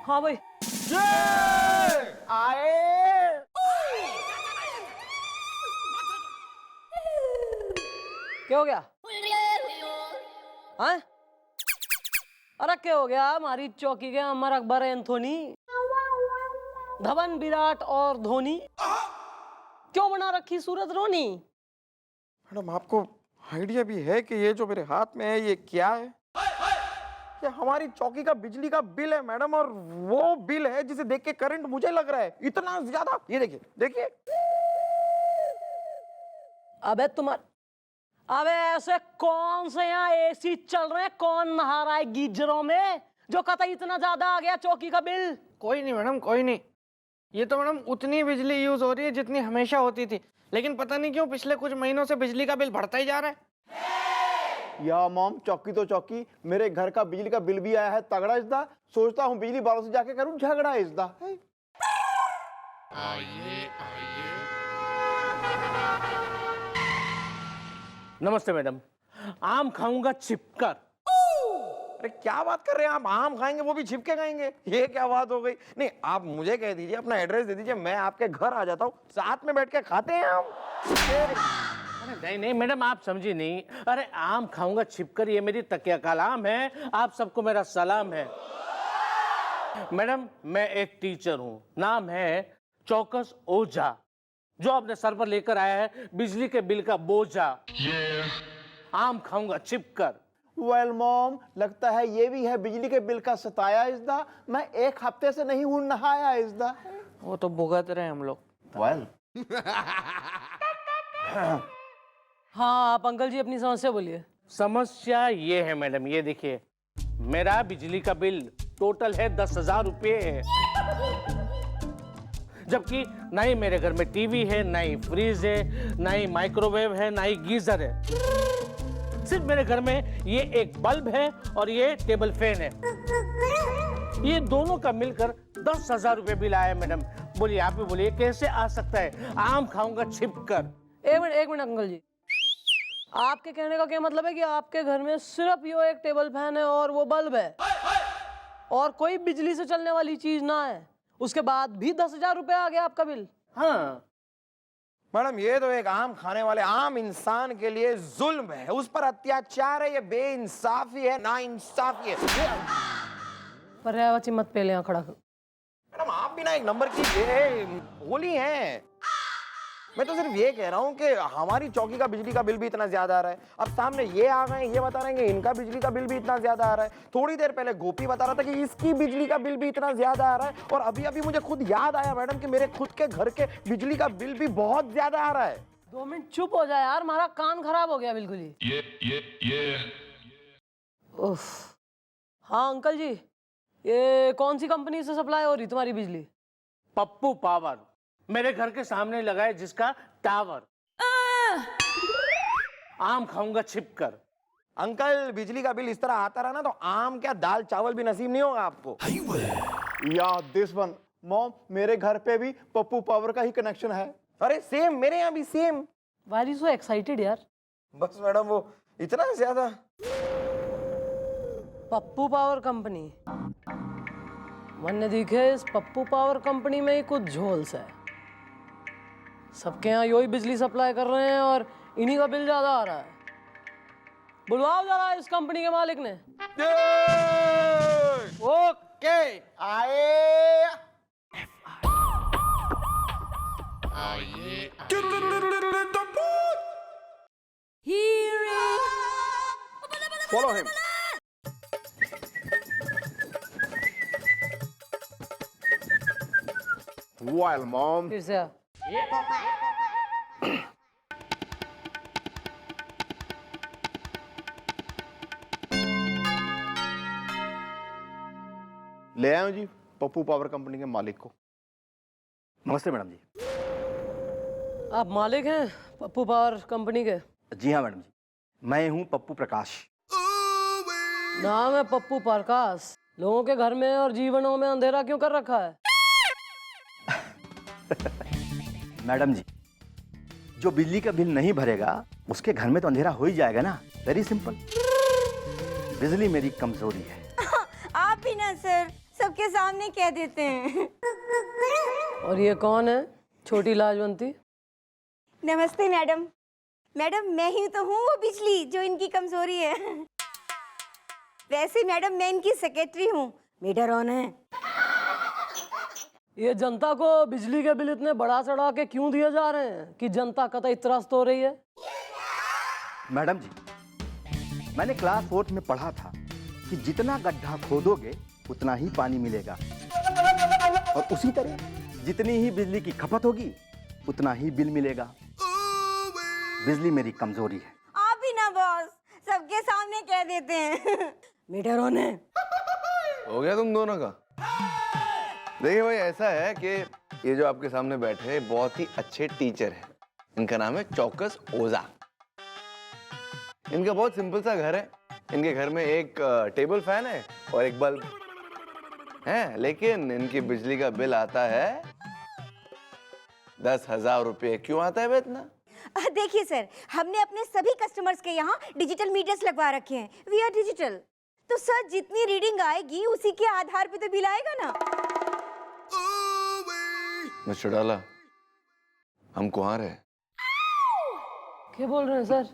हाँ भाई। आए। क्या हो गया? हाँ? अरे क्या हो गया? हमारी चौकी के अमर अकबर एंथोनी, धवन, विराट और धोनी क्यों बना रखी सूरत रोनी? मैडम आपको आइडिया भी है कि ये जो मेरे हाथ में है ये क्या है? ये हमारी चौकी का बिजली का बिल है मैडम, और वो बिल है जिसे देख के करंट मुझे लग रहा है इतना ज्यादा। ये देखिए देखिए। अबे अबे ऐसे कौन से यहाँ एसी चल रहे हैं? कौन नहा रहा है गीजरों में जो कतई इतना ज्यादा आ गया चौकी का बिल? कोई नहीं मैडम, कोई नहीं। ये तो मैडम उतनी बिजली यूज हो रही है जितनी हमेशा होती थी, लेकिन पता नहीं क्यों पिछले कुछ महीनों से बिजली का बिल बढ़ता ही जा रहा है। या मॉम, चौकी तो चौकी, मेरे घर का बिजली का बिल भी आया है तगड़ा इसदा। सोचता हूँ बिजली वालों से जाके करूँ झगड़ा इसदा। नमस्ते मैडम, आम खाऊंगा छिपकर। अरे क्या बात कर रहे हैं आप? आम खाएंगे वो भी छिपके खाएंगे? ये क्या बात हो गई? नहीं, आप मुझे कह दीजिए, अपना एड्रेस दे दीजिए, मैं आपके घर आ जाता हूँ, साथ में बैठ के खाते हैं आम। अरे नहीं नहीं मैडम, आप समझी नहीं। अरे आम खाऊंगा छिपकर ये मेरी तकिया कलाम है। आप सबको मेरा सलाम है। मैडम मैं एक टीचर हूँ, नाम है चौकस ओझा, जो अपने सर पर लेकर आया है बिजली के बिल का बोझा। आम खाऊंगा छिपकर। वेल मॉम, लगता है ये भी है बिजली के बिल का सताया इसदा। मैं एक हफ्ते से नहीं हूँ नहाया इसदा। वो तो भुगत रहे हैं हम लोग। वेल हाँ आप अंकल जी अपनी समस्या बोलिए। समस्या ये है मैडम, ये देखिए, मेरा बिजली का बिल टोटल है 10,000 रुपये है, जबकि ना ही मेरे घर में टीवी है, ना ही फ्रिज है, ना ही माइक्रोवेव है, ना ही गीजर है। सिर्फ मेरे घर में ये एक बल्ब है और ये टेबल फैन है। ये दोनों का मिलकर 10,000 रुपये बिल आया मैडम। बोलिए, आप ही बोलिए कैसे आ सकता है? आम खाऊंगा छिपकर। एक मिनट अंकल जी, आपके कहने का क्या मतलब है कि आपके घर में सिर्फ यो एक टेबल फैन है और वो बल्ब है और कोई बिजली से चलने वाली चीज ना है, उसके बाद भी 10,000 रुपये आ गया आपका बिल? हाँ मैडम, ये तो एक आम खाने वाले आम इंसान के लिए जुल्म है, उस पर अत्याचार है, ये बेइंसाफी है, नाइंसाफी है। पर्यावची मत पहले यहाँ खड़ा। मैडम आप भी ना एक नंबर की होली है। मैं तो सिर्फ ये कह रहा हूँ कि हमारी चौकी का बिजली का बिल भी इतना ज्यादा आ रहा है। अब सामने ये आ गए, ये बता रहे हैं कि इनका बिजली का बिल भी इतना ज्यादा आ रहा है। थोड़ी देर पहले गोपी बता रहा था कि इसकी बिजली का बिल भी इतना ज्यादा आ रहा है, और अभी अभी मुझे खुद याद आया मैडम कि मेरे खुद के घर के बिजली का बिल भी बहुत ज्यादा आ रहा है। 2 मिनट चुप हो जाए यार, हमारा कान खराब हो गया बिल्कुल ही। उफ। हाँ अंकल जी, ये कौन सी कंपनी से सप्लाई हो रही तुम्हारी बिजली? पप्पू पावर, मेरे घर के सामने लगा है जिसका टावर। आम खाऊंगा छिपकर। अंकल, बिजली का बिल इस तरह आता रहा ना तो आम क्या दाल चावल भी नसीब नहीं होगा आपको। या दिस वन मॉम, मेरे घर पे भी पप्पू पावर का ही कनेक्शन है। अरे सेम, मेरे यहाँ भी same. Why are you so excited यार? बस मैडम वो इतना ज्यादा। पप्पू पावर कंपनी, मैंने देखे इस पप्पू पावर कंपनी में ही कुछ झोलस है। सबके यहाँ यो ही बिजली सप्लाई कर रहे हैं और इन्हीं का बिल ज्यादा आ रहा है। बुलवाओ जरा इस कंपनी के मालिक ने। ओके, आए। Follow him. Well, mom. फिर से आ। ले आए जी पप्पू पावर कंपनी के मालिक को। नमस्ते मैडम जी। आप मालिक हैं पप्पू पावर कंपनी के? जी हाँ मैडम जी, मैं हूँ पप्पू प्रकाश। नाम है पप्पू प्रकाश, लोगों के घर में और जीवनों में अंधेरा क्यों कर रखा है? मैडम जी, जो बिजली का बिल नहीं भरेगा उसके घर में तो अंधेरा हो ही जाएगा ना। Very simple. बिजली मेरी कमजोरी है। आप भी ना सर, सबके सामने कह देते हैं। और ये कौन है छोटी लाजवंती? नमस्ते मैडम। मैडम मैं ही तो हूँ वो बिजली जो इनकी कमजोरी है। वैसे मैडम मैं इनकी सेक्रेटरी हूँ। मीटर ऑन है। ये जनता को बिजली के बिल इतने बढ़ा चढ़ा के क्यों दिए जा रहे हैं कि जनता कतई त्रस्त हो रही है? मैडम जी, मैंने क्लास 4 में पढ़ा था कि जितना गड्ढा खोदोगे उतना ही पानी मिलेगा, और उसी तरह जितनी ही बिजली की खपत होगी उतना ही बिल मिलेगा। बिजली मेरी कमजोरी है। आप ही ना बॉस, सबके सामने कह देते हैं। मीटर ऑन है। हो गया तुम दोनों का? देखिए भाई, ऐसा है कि ये जो आपके सामने बैठे हैं बहुत ही अच्छे टीचर हैं। इनका नाम है चौकस ओझा। इनका बहुत सिंपल सा घर है। इनके घर में एक टेबल फैन है और एक बल्ब है, लेकिन इनकी बिजली का बिल आता है 10,000 रुपये। क्यों आता है बे इतना? देखिए सर, हमने अपने सभी कस्टमर्स के यहाँ डिजिटल मीटर्स लगवा रखे हैं। We are digital. तो सर जितनी रीडिंग आएगी उसी के आधार पे तो बिल आएगा ना। मिस्टर डाला, हम कुंवार हैं। क्या बोल रहे हैं सर?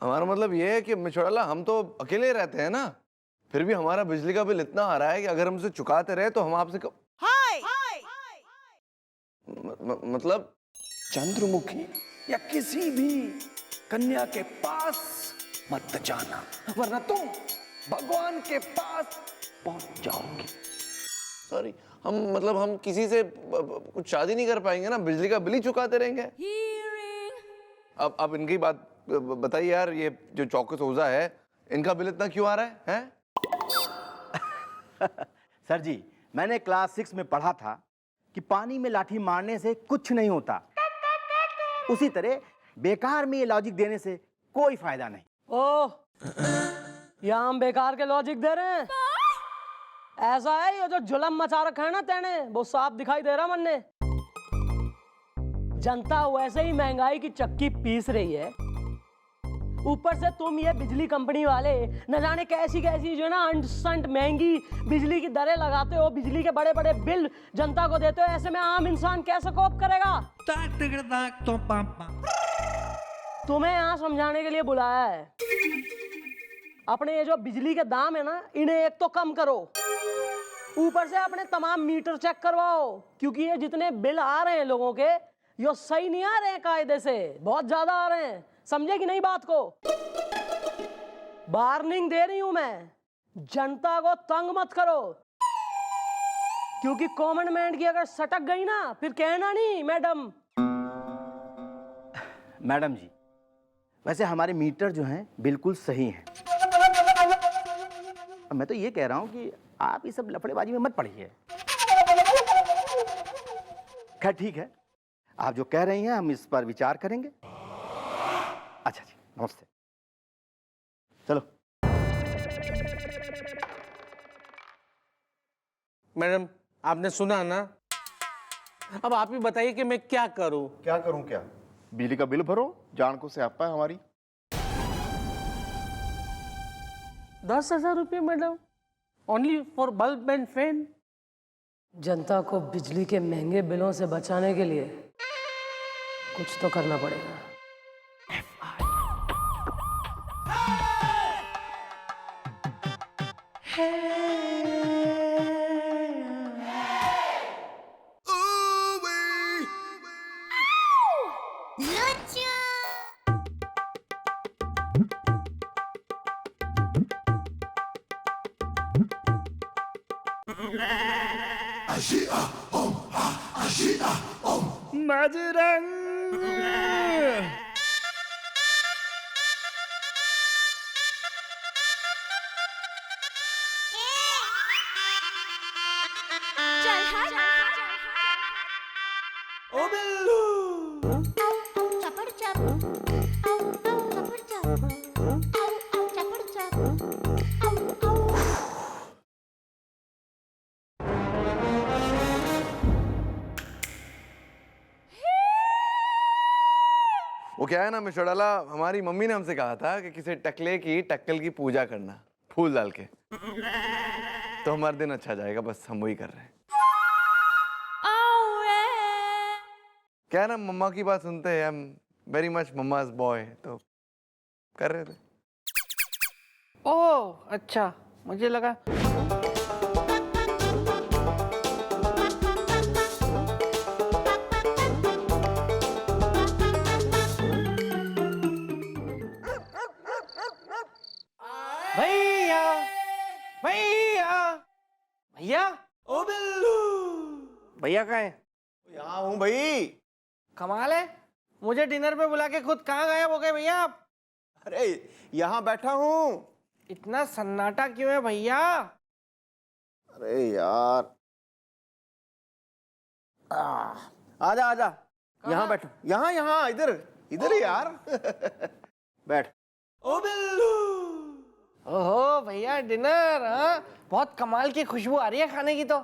हमारा मतलब ये है कि मिस्टर डाला, हम तो अकेले रहते हैं ना, फिर भी हमारा बिजली का बिल इतना आ रहा है कि अगर हम उसे चुकाते रहे तो हम आपसे मतलब चंद्रमुखी या किसी भी कन्या के पास मत जाना, वरना तुम भगवान के पास पहुंच जाओगे। सॉरी, हम किसी से कुछ शादी नहीं कर पाएंगे ना, बिजली का बिल ही चुकाते रहेंगे। अब इनकी बात बताइए यार, ये जो चौकस ओझा है इनका बिल इतना क्यों आ रहा है, हैं? सर जी, मैंने क्लास 6 में पढ़ा था कि पानी में लाठी मारने से कुछ नहीं होता, उसी तरह बेकार में ये लॉजिक देने से कोई फायदा नहीं। ओह, यहाँ हम बेकार के लॉजिक दे रहे हैं? ऐसा है, ये जो जुलम मचा रखा है ना तेने, वो साफ दिखाई दे रहा मन ने। जनता वैसे ही महंगाई की चक्की पीस रही है, ऊपर से तुम ये बिजली कंपनी वाले न जाने कैसी कैसी जो है ना अंट महंगी बिजली की दरें लगाते हो, बिजली के बड़े बड़े बिल जनता को देते हो। ऐसे में आम इंसान कैसे कोप करेगा? तुम्हें यहाँ समझाने के लिए बुलाया है। अपने ये जो बिजली के दाम है ना, इन्हें एक तो कम करो, ऊपर से अपने तमाम मीटर चेक करवाओ, क्योंकि ये जितने बिल आ रहे हैं लोगों के, ये सही नहीं आ रहे हैं कायदे से, बहुत ज्यादा आ रहे हैं। समझे कि नहीं बात को? वार्निंग दे रही हूं मैं, जनता को तंग मत करो, क्योंकि कॉमन मैन की अगर सटक गई ना, फिर कहना नहीं मैडम। मैडम जी, वैसे हमारे मीटर जो हैं बिल्कुल सही हैं। मैं तो ये कह रहा हूं कि आप ये सब लफड़ेबाजी में मत पड़िए। खैर ठीक है, आप जो कह रही हैं हम इस पर विचार करेंगे। अच्छा जी, नमस्ते। चलो। मैडम, आपने सुना ना? अब आप ही बताइए कि मैं क्या करूं? क्या करूं? क्या? बिजली का बिल भरो, जान को स्यापा है हमारी। 10,000 रुपये madam, only for bulb and fan. जनता को बिजली के महंगे बिलों से बचाने के लिए कुछ तो करना पड़ेगा। वो क्या है ना मिस्टर डाला, हमारी मम्मी ने हमसे कहा था कि किसी टकले की टक्कल की पूजा करना, फूल डाल के। तो हमारा दिन अच्छा जाएगा, बस हम वही कर रहे हैं। क्या ना, मम्मा की बात सुनते हैं, आई am very much mama's boy, तो कर रहे थे। ओह अच्छा, मुझे लगा भैया भैया भैया। ओ बिल्लू, भैया कहाँ है? यहाँ हूँ भाई। कमाल है, मुझे डिनर पे बुला के खुद कहाँ गायब हो गए भैया आप? अरे यहाँ बैठा हूँ। इतना सन्नाटा क्यों है भैया? अरे यार, आजा आजा, यहाँ बैठो, यहाँ यहाँ, इधर इधर ही यार। बैठ। ओ बिल्लू। ओहो भैया, डिनर? हाँ, बहुत कमाल की खुशबू आ रही है खाने की तो।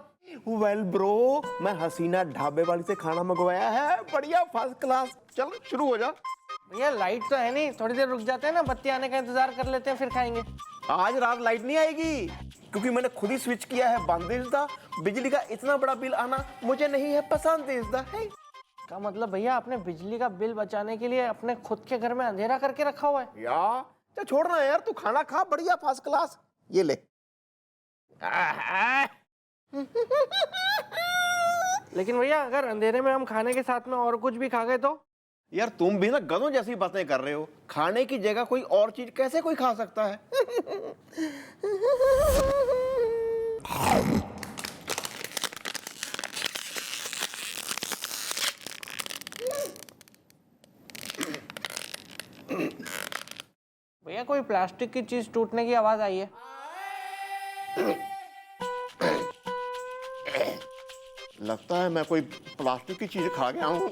वेल ब्रो, मैं हसीना ढाबे वाली से खाना मंगवाया है, बढ़िया फर्स्ट क्लास। चल शुरू हो जा। भैया लाइट तो है नहीं, थोड़ी देर रुक जाते हैं ना, बत्ती आने का इंतजार कर लेते हैं, फिर खाएंगे। आज रात लाइट नहीं आएगी, क्योंकि मैंने खुद ही स्विच किया है बंदिश दा। बिजली का इतना बड़ा बिल आना मुझे नहीं है पसंद दा है। का मतलब भैया आपने बिजली का बिल बचाने के लिए अपने खुद के घर में अंधेरा करके रखा हुआ है? या तो छोड़ना यार, तू खाना खा, बढ़िया फर्स्ट क्लास। ये ले। लेकिन भैया अगर अंधेरे में हम खाने के साथ में और कुछ भी खा गए तो? यार तुम भी ना गधों जैसी बातें कर रहे हो। खाने की जगह कोई और चीज कैसे कोई खा सकता है? भैया कोई प्लास्टिक की चीज टूटने की आवाज आई है। लगता है मैं कोई प्लास्टिक की चीज खा गया हूँ।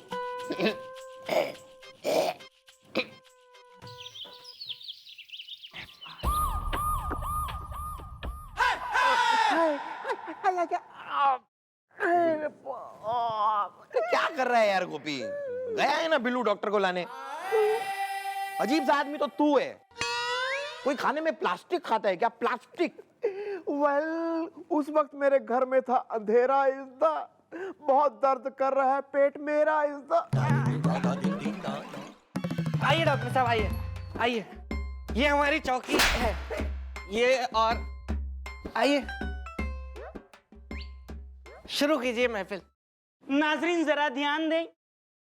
क्या कर रहा है यार गोपी? गया है ना बिल्लू डॉक्टर को लाने। अजीब सा आदमी तो तू है। कोई खाने में प्लास्टिक खाता है क्या? प्लास्टिक? वेल, उस वक्त मेरे घर में था अंधेरा इज़दा, बहुत दर्द कर रहा है पेट मेरा इज़दा। आइए डॉक्टर साहब, आइए आइए, ये हमारी चौकी है, ये और आइए शुरू कीजिए महफिल। नाजरीन जरा ध्यान दें,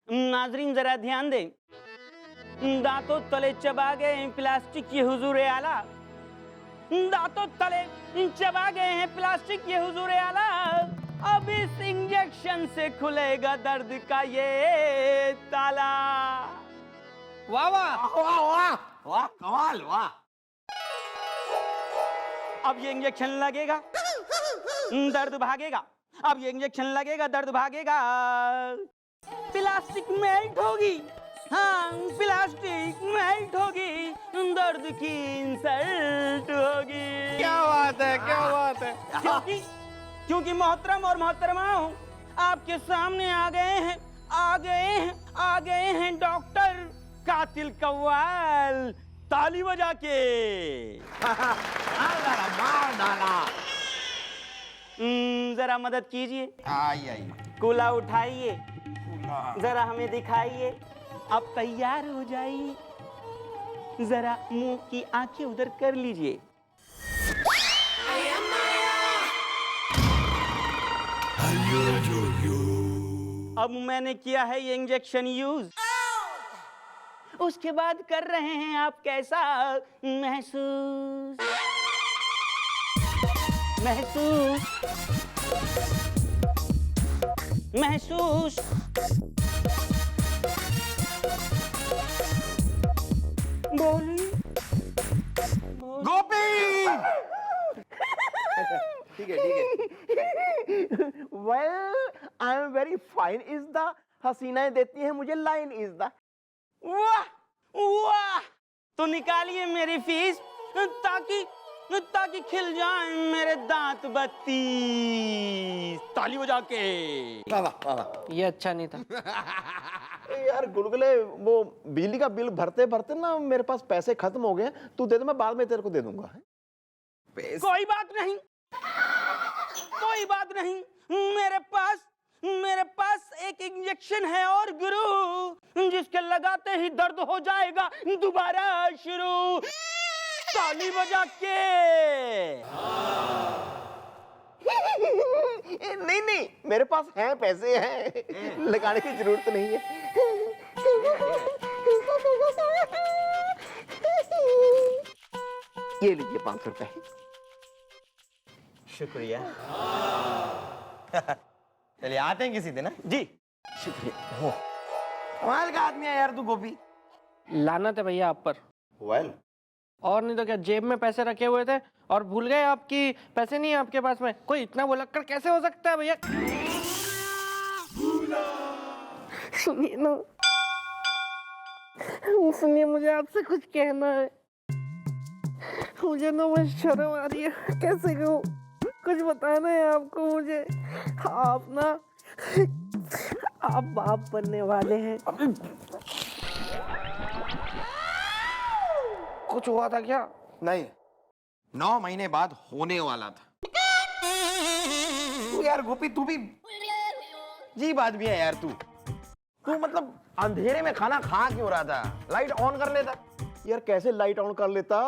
नाजरीन जरा ध्यान दें। दांतों तले चबा गए हैं प्लास्टिक ये हुजूर आला, दांतों तले चबा गए हैं प्लास्टिक ये हुजूर आला। अब इस इंजेक्शन से खुलेगा दर्द का ये ताला। वाह वाह वाह वाह वाह, कमाल, वाह। अब ये इंजेक्शन लगेगा, दर्द भागेगा। अब ये इंजेक्शन लगेगा, दर्द भागेगा। प्लास्टिक मेल्ट होगी, हाँ प्लास्टिक मेल्ट होगी, दर्द की इंसल्ट होगी। क्या बात है, क्या बात है। क्योंकि मोहतरम और मोहतरमाओं, आपके सामने आ गए हैं, आ गए हैं, आ गए हैं डॉक्टर कातिल कव्वाल, ताली बजा के। मार डाला। जरा मदद कीजिए, आई कूला उठाइए, जरा हमें दिखाइए। अब तैयार हो जाइए, जरा मुंह की आंखें उधर कर लीजिए। अब मैंने किया है ये इंजेक्शन यूज, उसके बाद कर रहे हैं आप कैसा महसूस? महसूस महसूस बोलिए। गोपी। ठीक है। Well, I am very fine is the, हसीनाएं देती हैं मुझे लाइन इज द। वाह वाह, तो निकालिए मेरी फीस ताकि खिल जाए मेरे दांत बत्ती। ताली बजा के। ये अच्छा नहीं था। यार गुलगुले, वो बिजली का बिल भरते भरते ना मेरे पास पैसे खत्म हो गए। तू दे दे, मैं बाद में तेरे को दे दूंगा। कोई बात नहीं, कोई बात नहीं, मेरे पास एक इंजेक्शन है और गुरु, जिसके लगाते ही दर्द हो जाएगा दोबारा शुरू। ताली बजा के। नहीं नहीं, मेरे पास हैं, पैसे हैं, लगाने की जरूरत नहीं है। ये लीजिए 500 रुपए। शुक्रिया। चलिए आते हैं किसी दिन। जी शुक्रिया। हो कमाल का आदमी है यार तू गोपी। लानत है भैया आप पर। वेल और नहीं तो क्या, जेब में पैसे रखे हुए थे और भूल गए आपकी पैसे नहीं है आपके पास में। कोई इतना भुलक्कड़ कैसे हो सकता है भैया? सुनिए ना, सुनिए, मुझे आपसे कुछ कहना है। मुझे ना बस शर्म आ रही है, कैसे कहूँ, कुछ बताना है आपको मुझे। आप बाप बनने वाले हैं। कुछ हुआ था क्या? नहीं, 9 महीने बाद होने वाला था। तू यार गोपी, तू भी अजीब आदमी है यार। तू मतलब अंधेरे में खाना खा क्यों रहा था? लाइट ऑन कर लेता। यार कैसे लाइट ऑन कर लेता?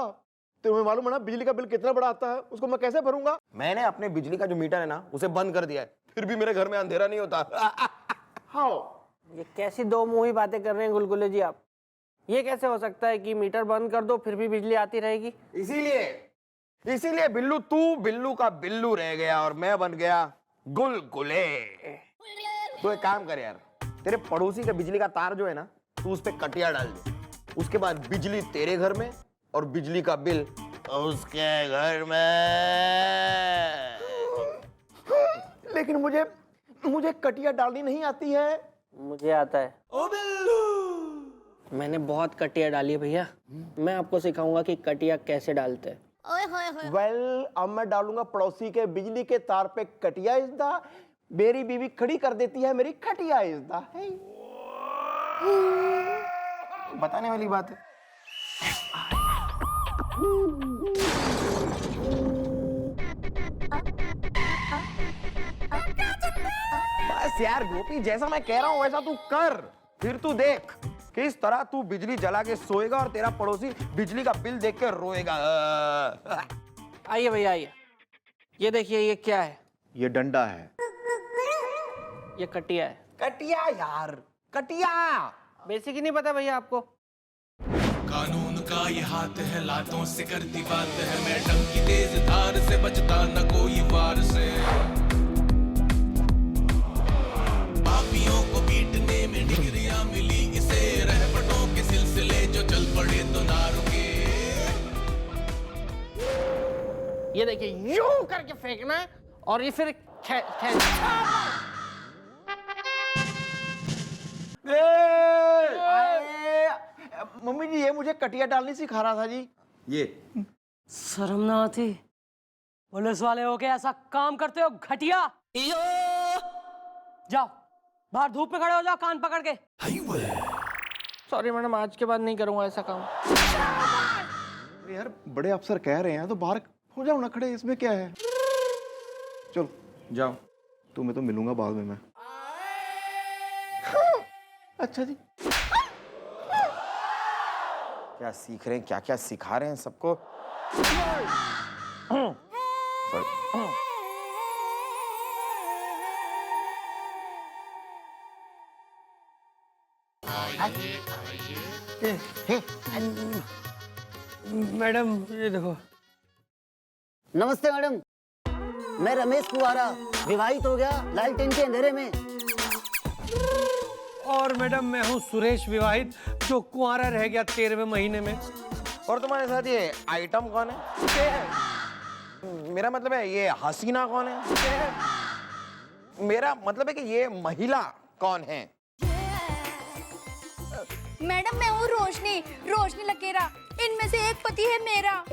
तुम्हें मालूम है ना बिजली का बिल कितना बड़ा आता है, उसको मैं कैसे भरूंगा? मैंने अपने बिजली का जो मीटर है ना उसे बंद कर दिया है, फिर भी मेरे घर में अंधेरा नहीं होता। हाँ, ये कैसी दो मुंही बातें कर रहे हैं गुलगुले जी आप? ये कैसे हो सकता है कि मीटर बंद कर दो फिर भी बिजली आती रहेगी? इसीलिए बिल्लू, तू बिल्लू का बिल्लू रह गया और मैं बन गया गुलगुले। तो एक काम कर यार, तेरे पड़ोसी का बिजली का तार जो है ना, तू उस पे कटिया डाल दे। उसके बाद बिजली तेरे घर में और बिजली का बिल उसके घर में। लेकिन मुझे कटिया डालनी नहीं आती है। मुझे आता है। ओ बिल्लू, मैंने बहुत कटिया डाली है भैया। मैं आपको सिखाऊंगा कि कटिया कैसे डालते हैं। वेल, अब मैं डालूंगा पड़ोसी के बिजली के तार पे कटिया इज़दा। मेरी बीवी खड़ी कर देती है मेरी खटिया इज़दा। बताने वाली बात है। बस यार गोपी, जैसा मैं कह रहा हूं वैसा तू कर, फिर तू देख किस तरह तू बिजली जला के सोएगा और तेरा पड़ोसी बिजली का बिल देख के रोएगा। आइए भैया आइए, ये देखिए ये क्या है? ये डंडा है। ये कटिया है। कटिया यार, कटिया। बेसिक ही नहीं पता भैया आपको? कानून का ये हाथ है, लातों से करती बात है, मैडम की तेज धार से बचता न कोई वार से। पापियों को पीटने में डिग्रियां मिली इसे, रहपटों के सिलसिले जो चल पड़े तो ना रुके। ये देखिए यूं करके फेंकना है और ये फिर मम्मी जी, ये मुझे कटिया डालनी सिखा रहा था जी। ये शर्म ना आती? पुलिस वाले हो के ऐसा काम करते हो घटिया? जाओ बाहर धूप में खड़े हो जाओ, कान पकड़ के। सॉरी मैडम, आज के बाद नहीं करूंगा ऐसा काम। यार बड़े अफसर कह रहे हैं तो बाहर हो जाओ ना खड़े, इसमें क्या है? चलो जाओ। तुम्हें तो मिलूंगा बाद में मैं। अच्छा जी। क्या सीख रहे हैं, क्या क्या सिखा रहे हैं सबको। मैडम ये देखो। नमस्ते मैडम, मैं रमेश कुवारा, विवाहित हो गया लालटेन के अंधेरे में। और मैडम मैं हूँ सुरेश, विवाहित, जो कुंवारा रह गया 13वें महीने में। और तुम्हारे साथ ये आइटम कौन है? मेरा मतलब है ये हसीना कौन है? मेरा मतलब है कि ये महिला कौन है? मैडम मैं हूँ रोशनी, रोशनी लकेरा। इनमें से एक पति है मेरा।